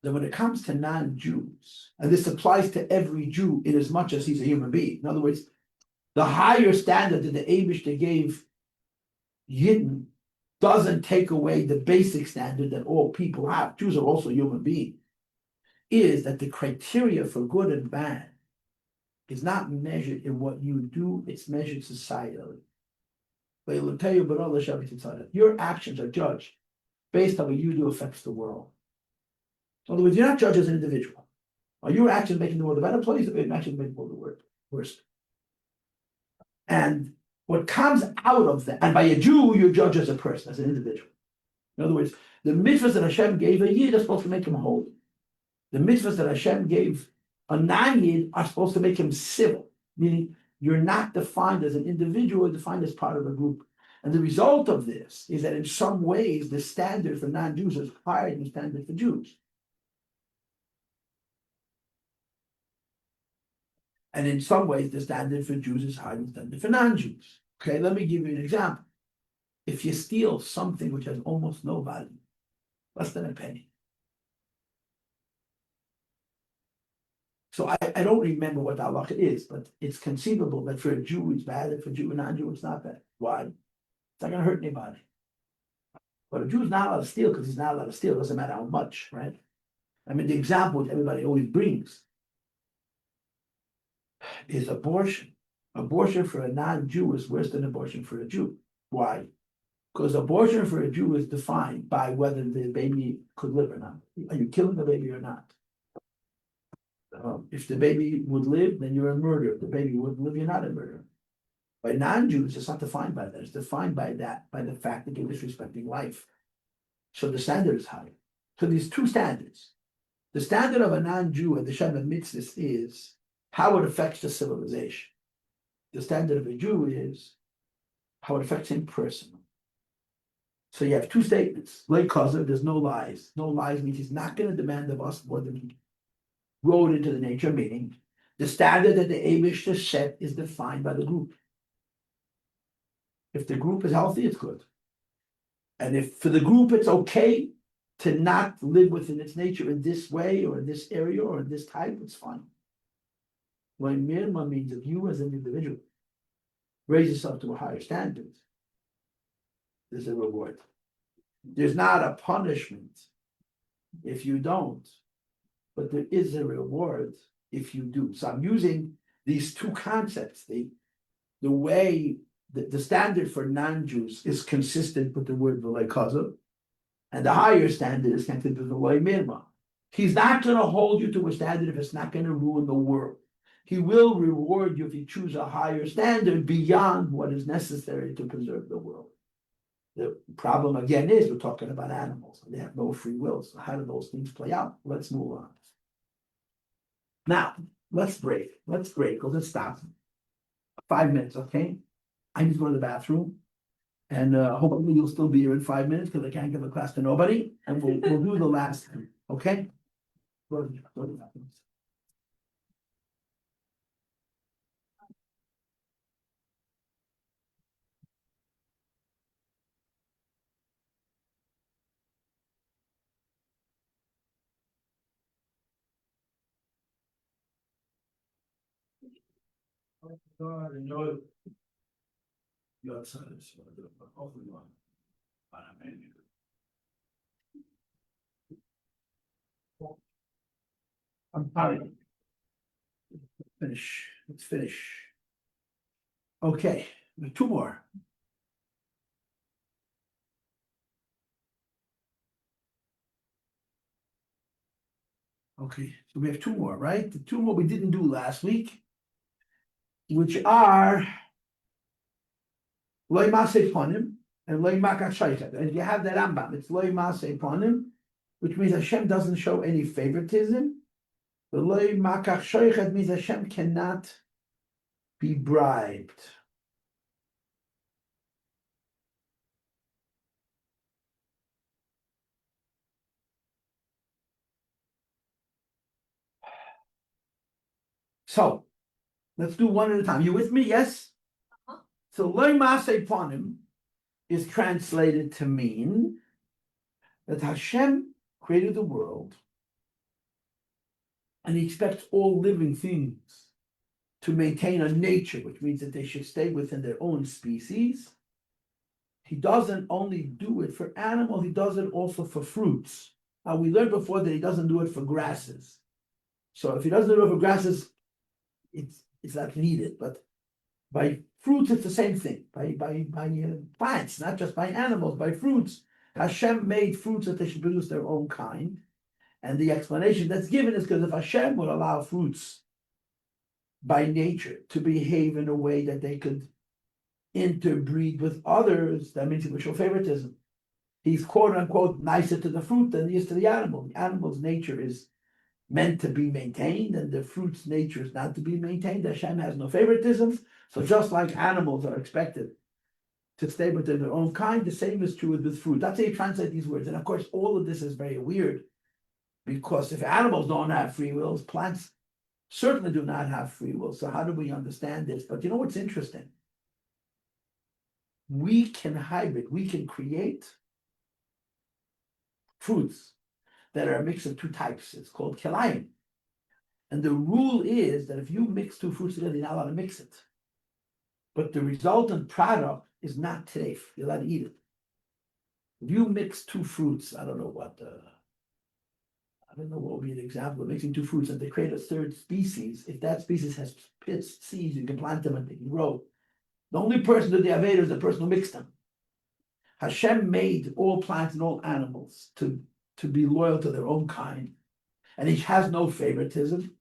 that when it comes to non-Jews, and this applies to every Jew in as much as he's a human being. In other words, the higher standard that the Eibishter gave Yidden doesn't take away the basic standard that all people have. Jews are also human beings. Is that the criteria for good and bad is not measured in what you do, it's measured societally. Your actions are judged based on what you do affects the world. In other words, you're not judged as an individual. Are your actions making the world a better place, or your actions making the world worse? And what comes out of that, and by a Jew, you're judged as a person, as an individual. In other words, the mitzvahs that Hashem gave a Yid are supposed to make him holy. The mitzvahs that Hashem gave a non-Yid are supposed to make him civil, meaning you're not defined as an individual, you're defined as part of a group. And the result of this is that in some ways, the standard for non-Jews is higher than the standard for Jews. And in some ways, the standard for Jews is higher than the standard for non-Jews. Okay, let me give you an example. If you steal something which has almost no value, less than a penny. So I don't remember what the halacha is, but it's conceivable that for a Jew it's bad, and for a Jew and non-Jew it's not bad. Why? It's not going to hurt anybody. But a Jew is not allowed to steal because he's not allowed to steal. It doesn't matter how much, right? I mean, the example that everybody always brings is abortion. Abortion for a non-Jew is worse than abortion for a Jew. Why? Because abortion for a Jew is defined by whether the baby could live or not. Are you killing the baby or not? If the baby would live, then you're a murderer. If the baby wouldn't live, you're not a murderer. By non-Jews, it's not defined by that. It's defined by the fact that you're disrespecting life. So the standard is higher. So these two standards. The standard of a non-Jew, and the Shem admits this, is how it affects the civilization. The standard of a Jew is how it affects him personally. So you have two statements. Like Kazar, there's no lies. No lies means he's not going to demand of us more than he wrote into the nature, meaning the standard that the Abishter set is defined by the group. If the group is healthy, it's good. And if for the group it's okay to not live within its nature in this way or in this area or in this type, it's fine. When Mirma means if you as an individual raise yourself to a higher standard, there's a reward. There's not a punishment if you don't, but there is a reward if you do. So I'm using these two concepts. The way the standard for non-Jews is consistent with the word v'lei kazav, and the higher standard is connected with the v'lei mirma. He's not going to hold you to a standard if it's not going to ruin the world. He will reward you if you choose a higher standard beyond what is necessary to preserve the world. The problem again is we're talking about animals. They have no free will. So how do those things play out? Let's move on. Now, let's break. Let's stop. 5 minutes, okay? I need to go to the bathroom. And hopefully you'll still be here in 5 minutes because I can't give a class to nobody. And we'll do the last, okay? Go to the bathroom. God, enjoy your service. Hopefully, I'm tired. Finish. Let's finish. Okay, two more. Okay, so we have two more, right? The two more we didn't do last week, which are loy masei ponim and loy makach shaychet. And you have that Rambam, it's loy masei ponim, which means Hashem doesn't show any favoritism. But loy makach shaychet means Hashem cannot be bribed. So let's do one at a time. You with me? Yes? So loy masei ponim is translated to mean that Hashem created the world and he expects all living things to maintain a nature, which means that they should stay within their own species. He doesn't only do it for animals, he does it also for fruits. Now we learned before that he doesn't do it for grasses. So if he doesn't do it for grasses, it's not needed, but by fruits, it's the same thing. By plants, not just by animals, by fruits. Hashem made fruits that they should produce their own kind. And the explanation that's given is because if Hashem would allow fruits by nature to behave in a way that they could interbreed with others, that means he would show favoritism. he's quote unquote nicer to the fruit than he is to the animal. The animal's nature is meant to be maintained, and the fruit's nature is not to be maintained. Hashem has no favoritism. So just like animals are expected to stay within their own kind, the same is true with fruit. That's how you translate these words. And of course, all of this is very weird, because if animals don't have free wills, plants certainly do not have free will. So how do we understand this? But you know what's interesting? We can hybrid, we can create fruits that are a mix of two types. It's called kilayim. And the rule is that if you mix two fruits together, you're not allowed to mix it. But the resultant product is not treif. You're allowed to eat it. If you mix two fruits, I don't know what would be an example of mixing two fruits and they create a third species. If that species has pits, seeds, you can plant them and they can grow. The only person that the Aveda is the person who mixed them. Hashem made all plants and all animals to be loyal to their own kind, and he has no favoritism.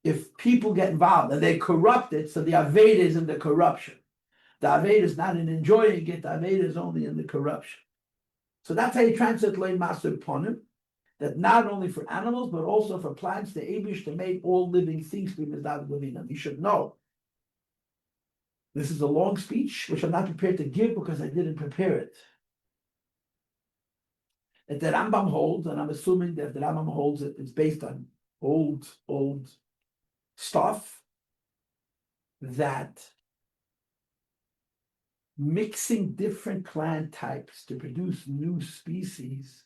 If people get involved and they corrupt it, so the Aveda is in the corruption. The Aveda is not in enjoying it, the Aveda is only in the corruption. So that's how you translate Lei Maser Ponim, that not only for animals, but also for plants, the Eibush to make all living things be Mizdav Levinam. You should know. This is a long speech, which I'm not prepared to give because I didn't prepare it. That the Rambam holds, and I'm assuming that the Rambam holds it, it's based on old stuff, that mixing different plant types to produce new species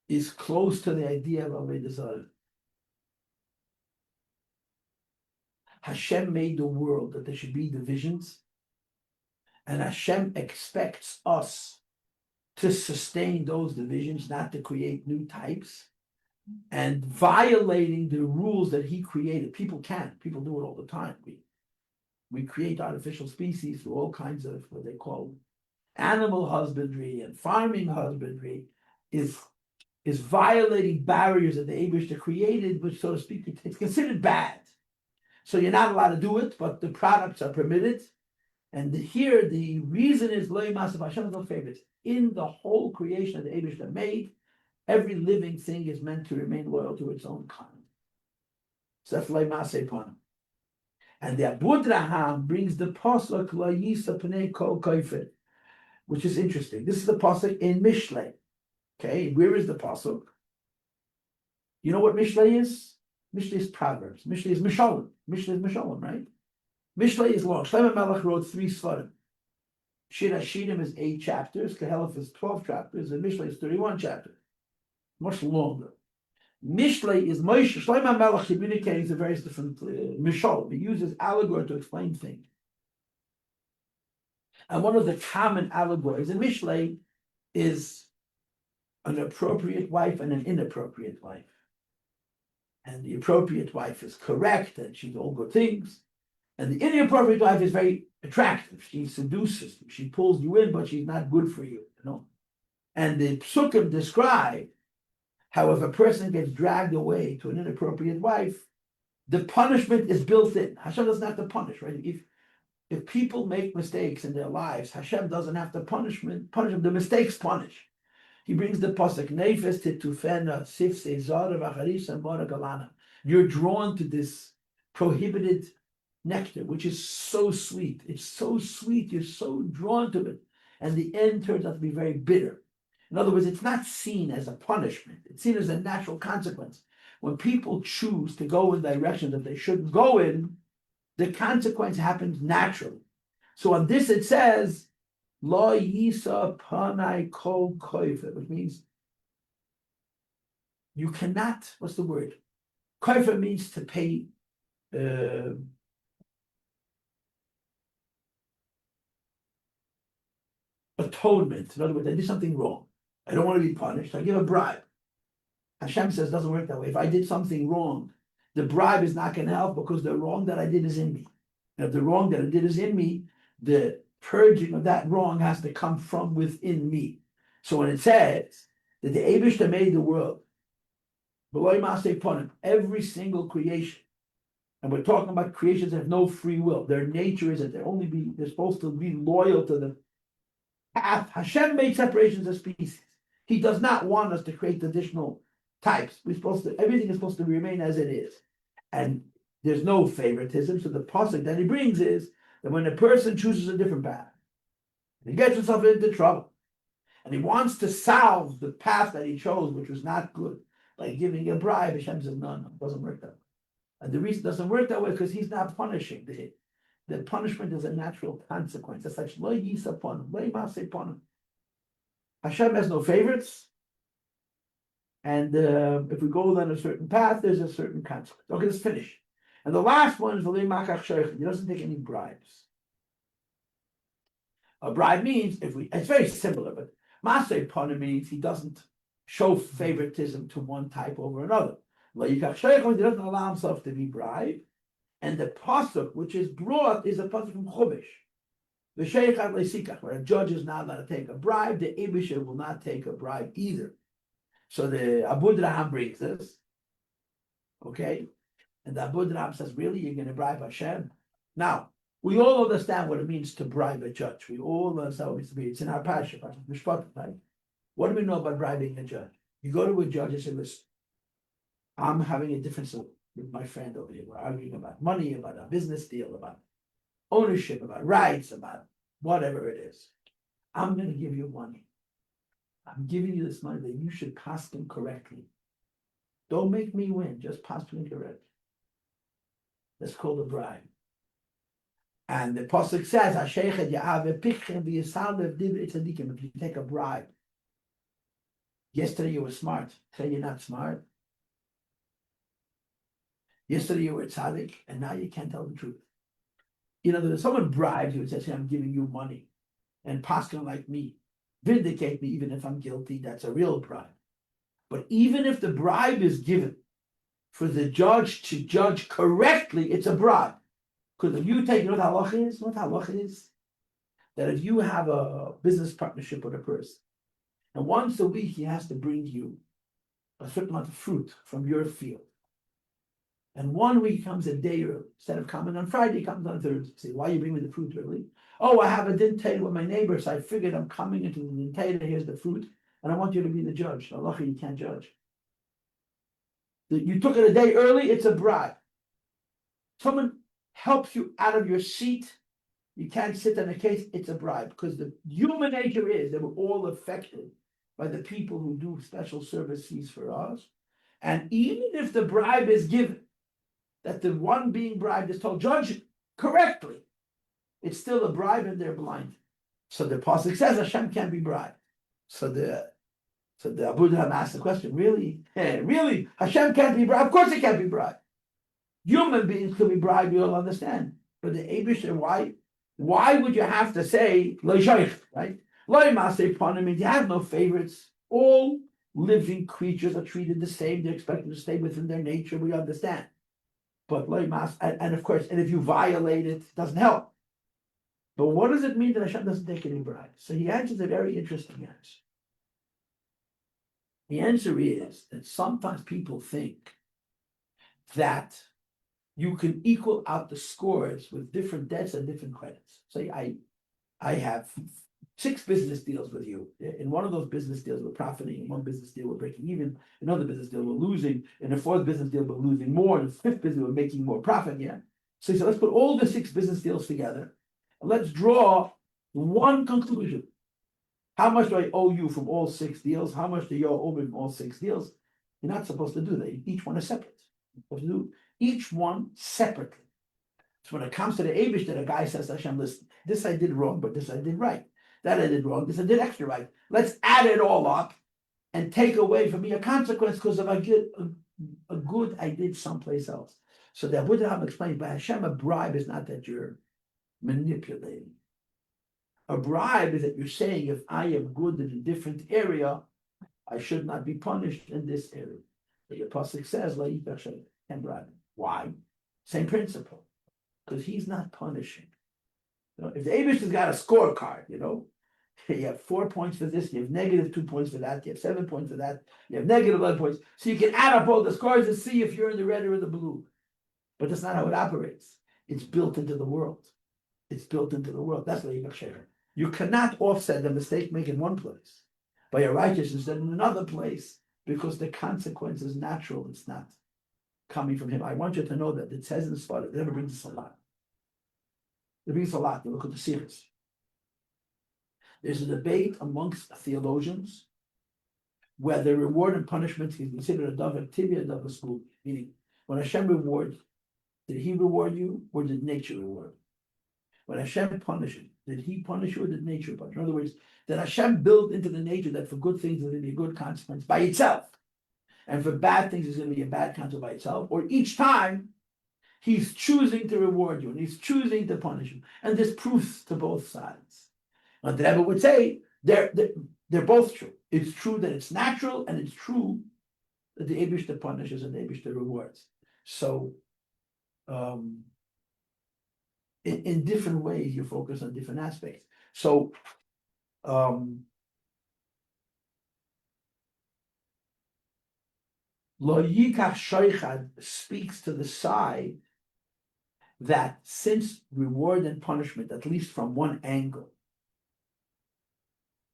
is close to the idea of Avodah Zarah. Hashem made the world that there should be divisions, and Hashem expects us to sustain those divisions, not to create new types, and violating the rules that he created. People can't. People do it all the time. We create artificial species through all kinds of what they call animal husbandry and farming husbandry is violating barriers that the Eibush created, which, so to speak, it's considered bad. So you're not allowed to do it, but the products are permitted. And here the reason is Lo Yimasa Hashem is no favorites. In the whole creation of the Eibush that made, every living thing is meant to remain loyal to its own kind. So that's Lo Yimasa Ponim. And the Abudraham brings the pasuk Lo Yisa Pnei Kol Kofer, which is interesting. This is the pasuk in Mishlei. Okay, where is the pasuk? You know what Mishlei is? Mishlei is Proverbs. Mishlei is Mishalem. Mishlei is Mishalem, right? Mishlei is long. Shlomo Melech wrote 3 svarim. Shir HaShirim is 8 chapters. Kehelef is 12 chapters, and Mishlei is 31 chapters. Much longer. Mishlei is Moshe. Shlomo Melech communicates a various different Mishalem. He uses allegory to explain things. And one of the common allegories in Mishlei is an appropriate wife and an inappropriate wife. And the appropriate wife is correct, and she's all good things. And the inappropriate wife is very attractive. She seduces you. She pulls you in, but she's not good for you, you know. And the psukim describe how if a person gets dragged away to an inappropriate wife, the punishment is built in. Hashem doesn't have to punish, right? If people make mistakes in their lives, Hashem doesn't have to punish them. The mistakes punish. He brings the pasuk Nefes Titufena Sifse Zara Vacharis and Galana. You're drawn to this prohibited nectar, which is so sweet. It's so sweet. You're so drawn to it, and the end turns out to be very bitter. In other words, it's not seen as a punishment. It's seen as a natural consequence. When people choose to go in directions that they shouldn't go in, the consequence happens naturally. So on this it says, Lo Yisa Panai Kol Koifer, which means you cannot, what's the word? Koifer means to pay atonement. In other words, I did something wrong. I don't want to be punished. I give a bribe. Hashem says it doesn't work that way. If I did something wrong, the bribe is not going to help because the wrong that I did is in me. And if the wrong that I did is in me, the purging of that wrong has to come from within me. So when it says that the Eibush that made the world, every single creation, and we're talking about creations that have no free will, their nature is that they're supposed to be loyal to the path. Hashem made separations of species. He does not want us to create additional types. Everything is supposed to remain as it is. And there's no favoritism. So the pasuk that he brings is that when a person chooses a different path, he gets himself into trouble, and he wants to solve the path that he chose, which was not good, like giving a bribe, Hashem says, no, it doesn't work that way. And the reason it doesn't work that way is because he's not punishing. The punishment is a natural consequence. It's like lo yisapon, lo ymasepon. Hashem has no favorites. And if we go down a certain path, there's a certain consequence. Okay, let's finish. And the last one is he doesn't take any bribes. A bribe means it's very similar, but masepon means he doesn't show favoritism to one type over another. He doesn't allow himself to be bribed. And the pasuk which is brought is a pasuk from Chodesh. The sheikhat leisikach, where a judge is not allowed to take a bribe, the Eibusher will not take a bribe either. So the Abud Raham brings this, okay, and the Abud Raham says, "Really, you're going to bribe Hashem?" Now we all understand what it means to bribe a judge. We all understand what it means to be. It's in our parasha, right? What do we know about bribing a judge? You go to a judge and say, "Listen, I'm having a difference with my friend over here. We're arguing about money, about a business deal, about ownership, about rights, about whatever it is. I'm going to give you money. I'm giving you this money that you should pass them correctly. Don't make me win, just pass them correctly." That's called a bribe. And the pasuk says, if you take a bribe, yesterday you were smart, today you're not smart. Yesterday you were tzaddik, and now you can't tell the truth. You know, if someone bribes you and says, "Hey, I'm giving you money," and paskin like me, vindicate me even if I'm guilty, that's a real bribe. But even if the bribe is given for the judge to judge correctly, it's a bribe. Because if you take, you know what halach is? Halach is that if you have a business partnership with a person, and once a week he has to bring you a certain amount of fruit from your field, and 1 week comes a day early, instead of coming on Friday, he comes on Thursday. Say, "Why you bring me the fruit early?" "Oh, I have a dintay with my neighbor, so I figured I'm coming into the dintay, here's the fruit, and I want you to be the judge." Allah, you can't judge. You took it a day early, it's a bribe. Someone helps you out of your seat, you can't sit on a case, it's a bribe. Because the human nature is that we're all affected by the people who do special services for us. And even if the bribe is given, that the one being bribed is told, "Judge correctly," it's still a bribe and they're blind. So the pasuk says Hashem can't be bribed. So the Abu Dhabi asked the question, really? Really? Hashem can't be bribed? Of course he can't be bribed. Human beings can be bribed, you'll understand. But the Eibusher, why would you have to say lo shaykh, right? Lo maseh panim means you have no favorites. All living creatures are treated the same, they're expected to stay within their nature, we understand. But lo mas, and of course, and if you violate it, it doesn't help. But what does it mean that Hashem doesn't take any bribes? So he answers a very interesting answer. The answer is that sometimes people think that you can equal out the scores with different debts and different credits. Say, I have 6 business deals with you. In one of those business deals, we're profiting. In one business deal, we're breaking even. In another business deal, we're losing. In the 4th business deal, we're losing more. In the 5th business, we're making more profit. Yeah. So he said, let's put all the 6 business deals together and let's draw one conclusion. How much do I owe you from all 6 deals? How much do you owe me from all 6 deals? You're not supposed to do that. Each one is separate. You're supposed to do each one separately. So when it comes to the Eibush, that a guy says to Hashem, "Listen, this I did wrong, but this I did right. That I did wrong, this I did extra right. Let's add it all up and take away from me a consequence because of a good I did someplace else." So the Abu Dhabi explains, by Hashem, a bribe is not that you're manipulating. A bribe is that you're saying, if I am good in a different area, I should not be punished in this area. The Apostle says, "La yikach and bribe." Why? Same principle. Because he's not punishing. You know, if the Abish has got a scorecard, you have 4 points for this, you have negative 2 points for that, you have 7 points for that, you have negative 11 points. So you can add up all the scores and see if you're in the red or in the blue. But that's not how it operates. It's built into the world. It's built into the world. That's what you got. You cannot offset the mistake made in one place by a righteousness in another place, because the consequence is natural. It's not coming from him. I want you to know that it says in the spot, it never brings us a lot. It brings a lot. You look at the series. There's a debate amongst theologians whether reward and punishment is considered a davar tibia, a davar school. Meaning, when Hashem rewards, did he reward you or did nature reward? When Hashem punishes, did he punish you or did nature punish? In other words, did Hashem build into the nature that for good things there's going to be a good consequence by itself, and for bad things there's going to be a bad consequence by itself? Or each time he's choosing to reward you and he's choosing to punish you, and there's proofs to both sides. Now, the Rebbe would say they're both true. It's true that it's natural, and it's true that the Eibishter punishes and the Eibishter rewards. So, in different ways, you focus on different aspects. So, Lo Yikach Shoichad speaks to the side that since reward and punishment, at least from one angle,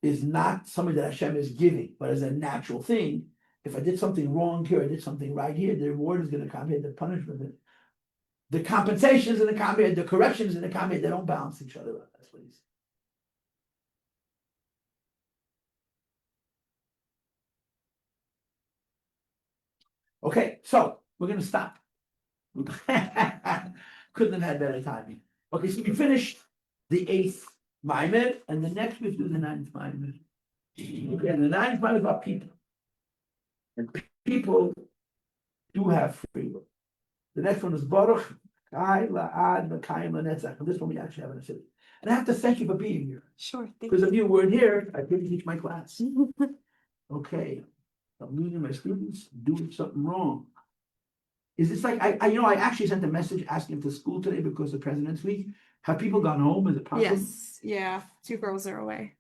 is not something that Hashem is giving, but as a natural thing. If I did something wrong here, I did something right here, the reward is going to come here, the punishment, the compensation is going to come here, the correction is going to come here. They don't balance each other out. That's what he's. Okay, so we're going to stop. Couldn't have had better timing. Okay, so we finished the 8th Maimed, and the next week do the 9th Maimed. Okay, and the 9th Maimed is about people. And people do have free will. The next one is Baruch, Kai, La'ad, Mekayim, Lanetzach. And this one we actually have in a city. And I have to thank you for being here.
Sure.
Because if you weren't here, I couldn't teach my class. Okay. I'm losing my students, doing something wrong. Is this like, I actually sent a message asking to school today because of President's Week. Have people gone home? Is it possible?
Yes. Yeah. 2 girls are away.